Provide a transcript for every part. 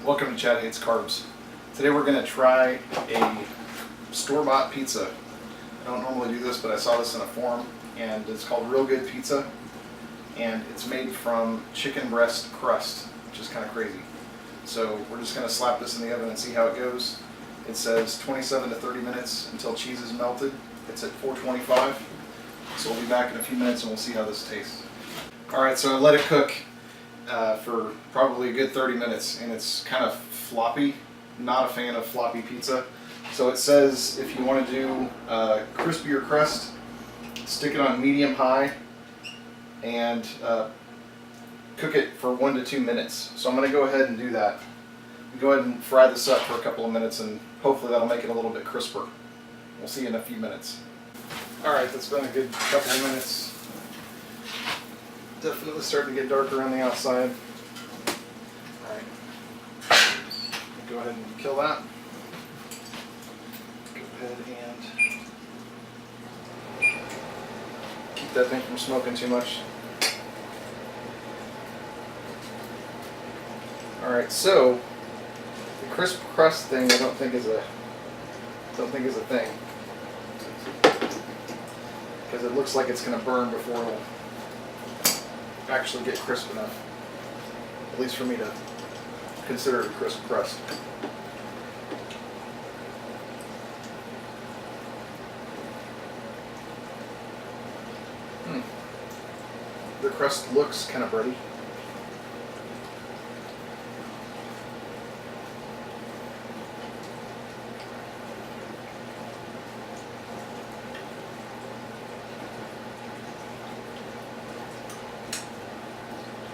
Welcome to Chad Hates Carbs. Today we're going to try a store-bought pizza. I don't normally do this, but I saw this in a forum, and it's called Realgood pizza, and it's made from chicken breast crust, which is kind of crazy. So we're just going to slap this in the oven and see how it goes. It says 27 to 30 minutes until cheese is melted. It's at 425, so we'll be back in a few minutes and we'll see how this tastes. Alright, so I let it cook for probably a good 30 minutes, and it's kind of floppy. Not a fan of floppy pizza. So it says if you want to do crispier crust, stick it on medium high and cook it for 1 to 2 minutes. So I'm going to go ahead and do that. Go ahead and fry this up for a couple of minutes, and hopefully that'll make it a little bit crisper. We'll see you in a few minutes. Alright, that's been a good couple of minutes. Definitely starting to get darker on the outside. Alright. Go ahead and kill that. Go ahead and keep that thing from smoking too much. Alright, so the crisp crust thing I don't think is a thing. Because it looks like it's going to burn before it'll actually get crisp enough, at least for me to consider it a crisp crust. The crust looks kind of bready.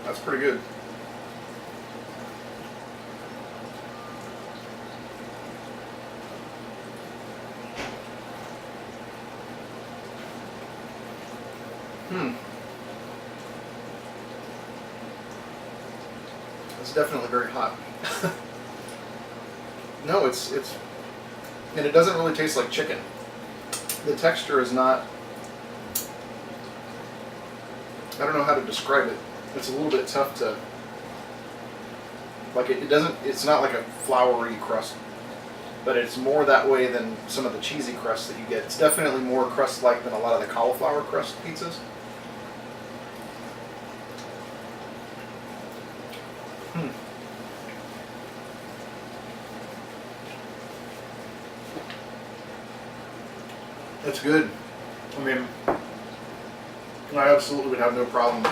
That's pretty good. It's definitely very hot. No, it's and it doesn't really taste like chicken. The texture is not, I don't know how to describe it. It's a little bit tough to, like it's not like a floury crust, but it's more that way than some of the cheesy crusts that you get. It's definitely more crust-like than a lot of the cauliflower crust pizzas. It's good. I mean, I absolutely would have no problem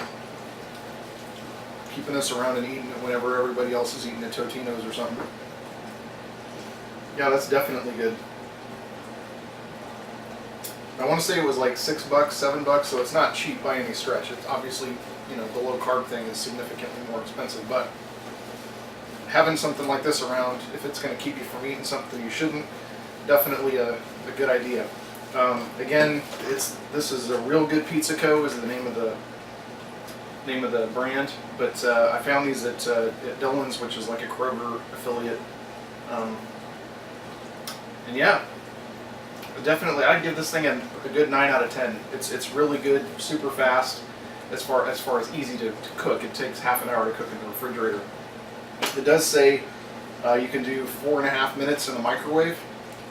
keeping this around and eating it whenever everybody else is eating at Totino's or something. Yeah, that's definitely good. I want to say it was like $6, $7, so it's not cheap by any stretch. It's obviously, you know, the low carb thing is significantly more expensive, but having something like this around, if it's going to keep you from eating something you shouldn't, definitely a good idea. Again, this is a Realgood Pizza Co. is the name of the brand, but I found these at Dillon's, which is like a Kroger affiliate, and yeah, definitely I'd give this thing a good 9 out of 10. It's really good, super fast as far as easy to cook. It takes half an hour to cook in the refrigerator. It does say you can do 4.5 minutes in the microwave,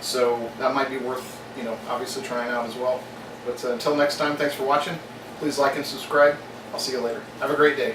so that might be worth, you know, obviously trying out as well. But until next time, thanks for watching. Please like and subscribe. I'll see you later. Have a great day.